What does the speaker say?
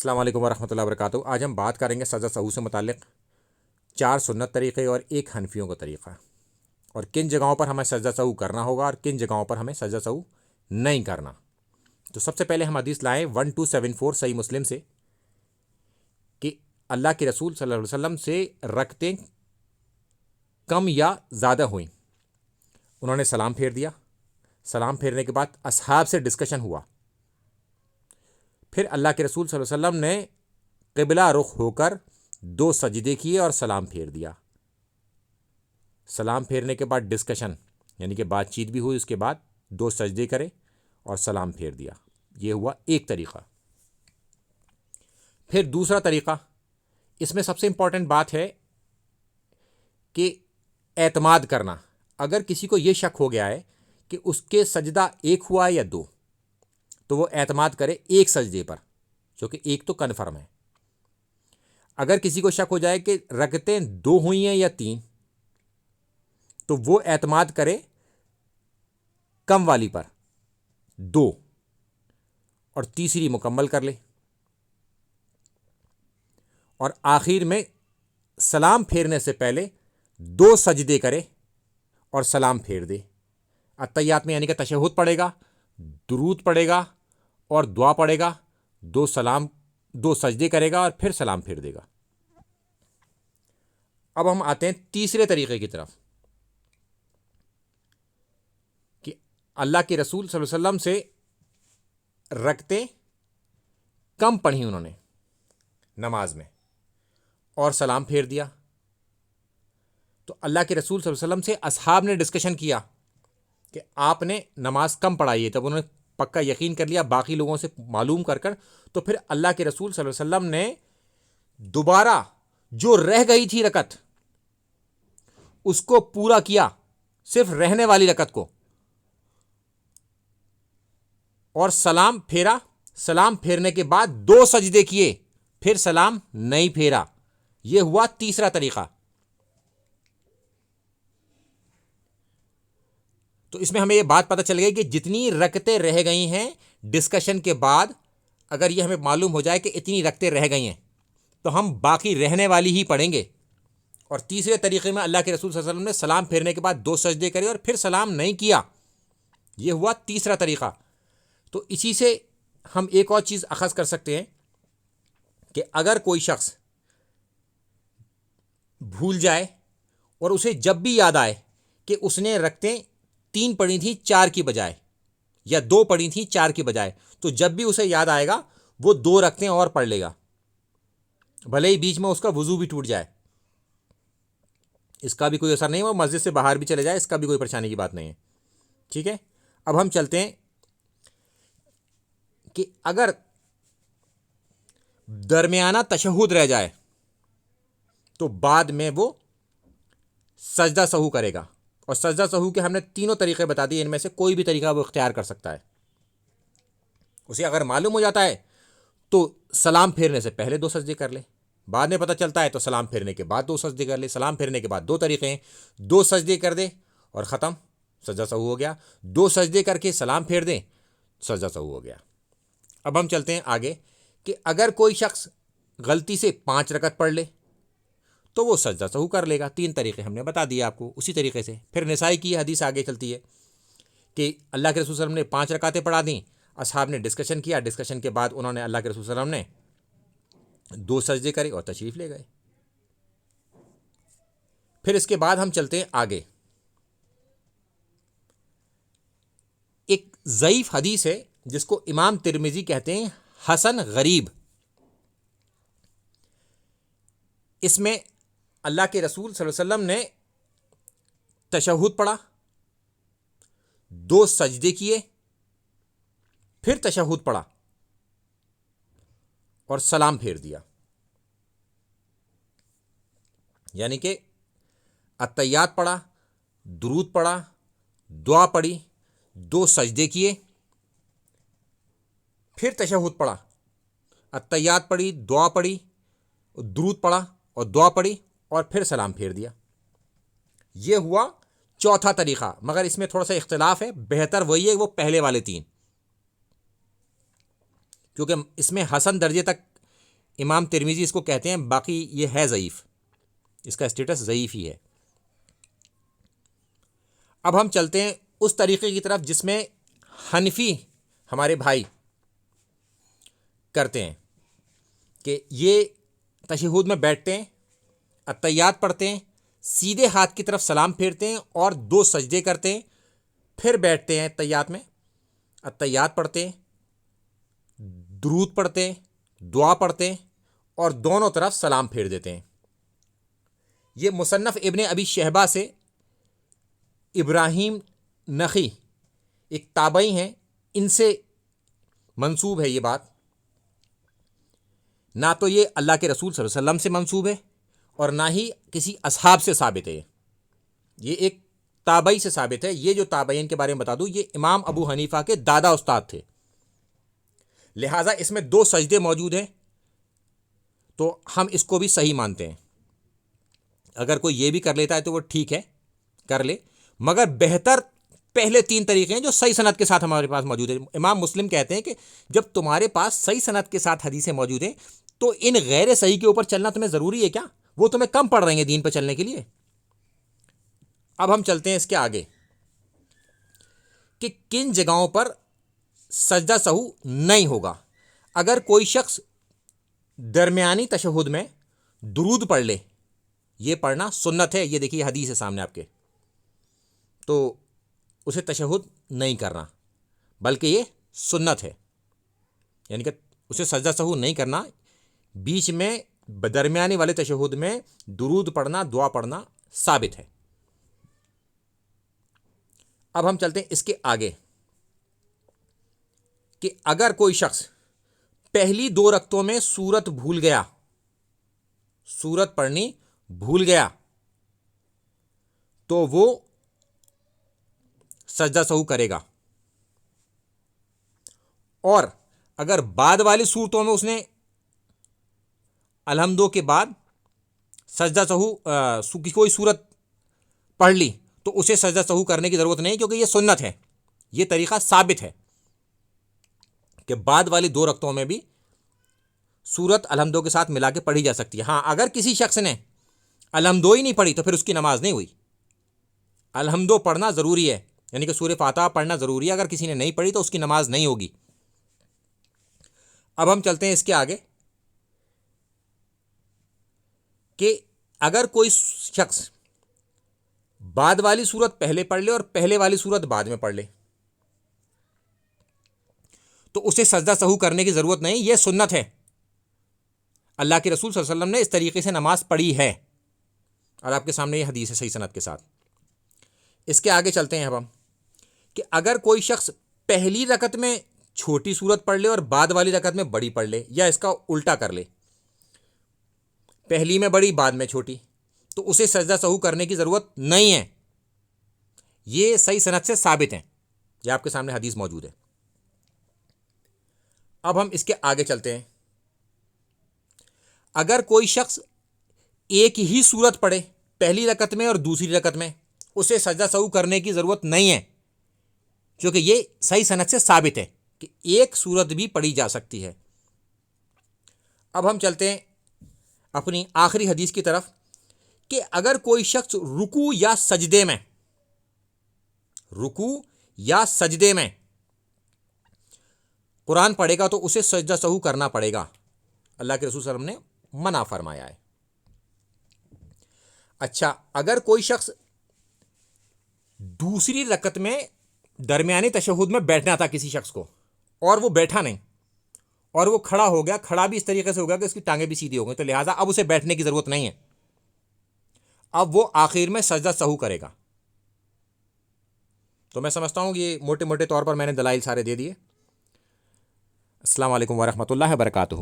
السلام علیکم ورحمۃ اللہ وبرکاتہ۔ آج ہم بات کریں گے سجدہ سہو سے متعلق 4 سنت طریقے اور 1 حنفیوں کا طریقہ، اور کن جگہوں پر ہمیں سجدہ سہو کرنا ہوگا اور کن جگہوں پر ہمیں سجدہ سہو نہیں کرنا۔ تو سب سے پہلے ہم حدیث لائیں 1274 صحیح مسلم سے کہ اللہ کے رسول صلی اللہ علیہ وسلم سے رکعتیں کم یا زیادہ ہوئیں، انہوں نے سلام پھیر دیا، سلام پھیرنے کے بعد اصحاب سے ڈسکشن ہوا، پھر اللہ کے رسول صلی اللہ علیہ وسلم نے قبلہ رخ ہو کر 2 سجدے کیے اور سلام پھیر دیا۔ سلام پھیرنے کے بعد ڈسکشن یعنی کہ بات چیت بھی ہوئی، اس کے بعد 2 سجدے کرے اور سلام پھیر دیا۔ یہ ہوا ایک طریقہ۔ پھر دوسرا طریقہ، اس میں سب سے امپورٹنٹ بات ہے کہ اعتماد کرنا۔ اگر کسی کو یہ شک ہو گیا ہے کہ اس کے سجدہ 1 ہوا ہے یا 2، تو وہ اعتماد کرے 1 سجدے پر، کیونکہ 1 تو کنفرم ہے۔ اگر کسی کو شک ہو جائے کہ رکعتیں 2 ہوئی ہیں یا 3، تو وہ اعتماد کرے کم والی پر 2 اور تیسری مکمل کر لے، اور آخر میں سلام پھیرنے سے پہلے 2 سجدے کرے اور سلام پھیر دے۔ اتحیات میں یعنی کہ تشہد پڑھے گا، درود پڑھے گا اور دعا پڑھے گا، 2 سجدے کرے گا اور پھر سلام پھیر دے گا۔ اب ہم آتے ہیں تیسرے طریقے کی طرف کہ اللہ کے رسول صلی اللہ علیہ وسلم سے رکعتیں کم پڑھی انہوں نے نماز میں اور سلام پھیر دیا۔ تو اللہ کے رسول صلی اللہ علیہ وسلم سے اصحاب نے ڈسکشن کیا کہ آپ نے نماز کم پڑھائی ہے، تب انہوں نے پکا یقین کر لیا باقی لوگوں سے معلوم کر تو پھر اللہ کے رسول صلی اللہ علیہ وسلم نے دوبارہ جو رہ گئی تھی رکعت اس کو پورا کیا، صرف رہنے والی رکعت کو، اور سلام پھیرا۔ سلام پھیرنے کے بعد 2 سجدے کیے، پھر سلام نہیں پھیرا۔ یہ ہوا تیسرا طریقہ۔ تو اس میں ہمیں یہ بات پتہ چل گئی کہ جتنی رکعتیں رہ گئی ہیں ڈسکشن کے بعد، اگر یہ ہمیں معلوم ہو جائے کہ اتنی رکعتیں رہ گئی ہیں تو ہم باقی رہنے والی ہی پڑھیں گے۔ اور تیسرے طریقے میں اللہ کے رسول صلی اللہ علیہ وسلم نے سلام پھیرنے کے بعد 2 سجدے کرے اور پھر سلام نہیں کیا۔ یہ ہوا تیسرا طریقہ۔ تو اسی سے ہم ایک اور چیز اخذ کر سکتے ہیں کہ اگر کوئی شخص بھول جائے اور اسے جب بھی یاد آئے کہ اس نے رکعتیں 3 پڑھی تھیں 4 کی بجائے، یا 2 پڑھی تھیں 4 کی بجائے، تو جب بھی اسے یاد آئے گا وہ 2 رکعتیں اور پڑھ لے گا، بھلے ہی بیچ میں اس کا وضو بھی ٹوٹ جائے، اس کا بھی کوئی اثر نہیں ہے، وہ مسجد سے باہر بھی چلے جائے، اس کا بھی کوئی پریشانی کی بات نہیں ہے۔ ٹھیک ہے، اب ہم چلتے ہیں کہ اگر درمیانہ تشہد رہ جائے تو بعد میں وہ سجدہ سہو کرے گا، اور سجدہ سہو کے ہم نے 3 طریقے بتا دیے، ان میں سے کوئی بھی طریقہ وہ اختیار کر سکتا ہے۔ اسے اگر معلوم ہو جاتا ہے تو سلام پھیرنے سے پہلے 2 سجدے کر لے، بعد میں پتہ چلتا ہے تو سلام پھیرنے کے بعد 2 سجدے کر لے۔ سلام پھیرنے کے بعد 2 طریقے ہیں، 2 سجدے کر دے اور ختم، سجدہ سہو ہو گیا، 2 سجدے کر کے سلام پھیر دیں، سجدہ سہو ہو گیا۔ اب ہم چلتے ہیں آگے کہ اگر کوئی شخص غلطی سے 5 رکعت پڑھ لے تو وہ سجدہ سہو کر لے گا۔ 3 طریقے ہم نے بتا دیے آپ کو اسی طریقے سے۔ پھر نسائی کی حدیث آگے چلتی ہے کہ اللہ کے رسول صلی اللہ علیہ وسلم نے 5 رکعتیں پڑھا دیں، اصحاب نے ڈسکشن کیا، ڈسکشن کے بعد انہوں نے اللہ کے رسول صلی اللہ علیہ وسلم نے 2 سجدے کرے اور تشریف لے گئے۔ پھر اس کے بعد ہم چلتے ہیں آگے۔ ایک ضعیف حدیث ہے جس کو امام ترمذی کہتے ہیں حسن غریب۔ اس میں اللہ کے رسول صلی اللہ علیہ وسلم نے تشہد پڑھا، 2 سجدے کیے، پھر تشہد پڑھا اور سلام پھیر دیا، یعنی کہ اتحیات پڑھا، درود پڑھا، دعا پڑھی، 2 سجدے کیے، پھر تشہد پڑھا، اتحیات پڑھی، دعا پڑھی، درود پڑھا اور دعا پڑھی اور پھر سلام پھیر دیا۔ یہ ہوا چوتھا طریقہ، مگر اس میں تھوڑا سا اختلاف ہے، بہتر وہی ہے وہ پہلے والے 3، کیونکہ اس میں حسن درجے تک امام ترمذی اس کو کہتے ہیں، باقی یہ ہے ضعیف، اس کا اسٹیٹس ضعیف ہی ہے۔ اب ہم چلتے ہیں اس طریقے کی طرف جس میں حنفی ہمارے بھائی کرتے ہیں، کہ یہ تشہد میں بیٹھتے ہیں، اتحیات پڑھتے ہیں، سیدھے ہاتھ کی طرف سلام پھیرتے ہیں اور 2 سجدے کرتے ہیں، پھر بیٹھتے ہیں اتحیات میں، اتحیات پڑھتے ہیں، درود پڑھتے ہیں، دعا پڑھتے ہیں اور دونوں طرف سلام پھیر دیتے ہیں۔ یہ مصنف ابن ابی شہبہ سے ابراہیم نخی ایک تابعی ہیں، ان سے منسوب ہے یہ بات، نہ تو یہ اللہ کے رسول صلی اللہ علیہ وسلم سے منسوب ہے اور نہ ہی کسی اصحاب سے ثابت ہے، یہ ایک تابعی سے ثابت ہے۔ یہ جو تابعین کے بارے میں بتا دوں، یہ امام ابو حنیفہ کے دادا استاد تھے، لہٰذا اس میں 2 سجدے موجود ہیں، تو ہم اس کو بھی صحیح مانتے ہیں۔ اگر کوئی یہ بھی کر لیتا ہے تو وہ ٹھیک ہے، کر لے، مگر بہتر پہلے 3 طریقے ہیں جو صحیح سند کے ساتھ ہمارے پاس موجود ہیں۔ امام مسلم کہتے ہیں کہ جب تمہارے پاس صحیح سند کے ساتھ حدیثیں موجود ہیں تو ان غیر صحیح کے اوپر چلنا تمہیں ضروری ہے کیا؟ وہ تمہیں کم پڑ رہے ہیں دین پہ چلنے کے لیے۔ اب ہم چلتے ہیں اس کے آگے کہ کن جگہوں پر سجدہ سہو نہیں ہوگا۔ اگر کوئی شخص درمیانی تشہد میں درود پڑھ لے، یہ پڑھنا سنت ہے، یہ دیکھیے حدیث ہے سامنے آپ کے، تو اسے تشہد نہیں کرنا بلکہ یہ سنت ہے، یعنی کہ اسے سجدہ سہو نہیں کرنا، بیچ میں درمیانی والے تشہد میں درود پڑھنا، دعا پڑھنا ثابت ہے۔ اب ہم چلتے ہیں اس کے آگے کہ اگر کوئی شخص پہلی 2 رکعتوں میں سورت بھول گیا، سورت پڑھنی بھول گیا، تو وہ سجدہ سہو کرے گا، اور اگر بعد والی صورتوں میں اس نے الحمدو کے بعد سجدہ سہو کی کوئی صورت پڑھ لی تو اسے سجدہ سہو کرنے کی ضرورت نہیں، کیونکہ یہ سنت ہے، یہ طریقہ ثابت ہے کہ بعد والی 2 رکعتوں میں بھی سورت الحمدو کے ساتھ ملا کے پڑھی جا سکتی ہے۔ ہاں، اگر کسی شخص نے الحمدو ہی نہیں پڑھی تو پھر اس کی نماز نہیں ہوئی۔ الحمدو پڑھنا ضروری ہے، یعنی کہ سورہ فاتحہ پڑھنا ضروری ہے، اگر کسی نے نہیں پڑھی تو اس کی نماز نہیں ہوگی۔ اب ہم چلتے ہیں اس کے آگے کہ اگر کوئی شخص بعد والی صورت پہلے پڑھ لے اور پہلے والی صورت بعد میں پڑھ لے تو اسے سجدہ سہو کرنے کی ضرورت نہیں، یہ سنت ہے، اللہ کے رسول صلی اللہ علیہ وسلم نے اس طریقے سے نماز پڑھی ہے، اور آپ کے سامنے یہ حدیث ہے صحیح سند کے ساتھ۔ اس کے آگے چلتے ہیں اب ہم کہ اگر کوئی شخص پہلی رکعت میں چھوٹی صورت پڑھ لے اور بعد والی رکعت میں بڑی پڑھ لے، یا اس کا الٹا کر لے، پہلی میں بڑی بعد میں چھوٹی، تو اسے سجدہ سہو کرنے کی ضرورت نہیں ہے، یہ صحیح سند سے ثابت ہے، یہ آپ کے سامنے حدیث موجود ہے۔ اب ہم اس کے آگے چلتے ہیں، اگر کوئی شخص ایک ہی صورت پڑھے پہلی رکعت میں اور دوسری رکعت میں، اسے سجدہ سہو کرنے کی ضرورت نہیں ہے، کیونکہ یہ صحیح سند سے ثابت ہے کہ ایک صورت بھی پڑھی جا سکتی ہے۔ اب ہم چلتے ہیں اپنی آخری حدیث کی طرف کہ اگر کوئی شخص رکوع یا سجدے میں قرآن پڑھے گا تو اسے سجدہ سہو کرنا پڑے گا، اللہ کے رسول صلی اللہ علیہ وسلم نے منع فرمایا ہے۔ اچھا، اگر کوئی شخص دوسری رکعت میں درمیانی تشہد میں بیٹھنا تھا کسی شخص کو، اور وہ بیٹھا نہیں اور وہ کھڑا ہو گیا، کھڑا بھی اس طریقے سے ہو گیا کہ اس کی ٹانگیں بھی سیدھی ہو گئی، تو لہٰذا اب اسے بیٹھنے کی ضرورت نہیں ہے، اب وہ آخر میں سجدہ سہو کرے گا۔ تو میں سمجھتا ہوں کہ یہ موٹے موٹے طور پر میں نے دلائل سارے دے دیے۔ السلام علیکم ورحمۃ اللہ وبرکاتہ۔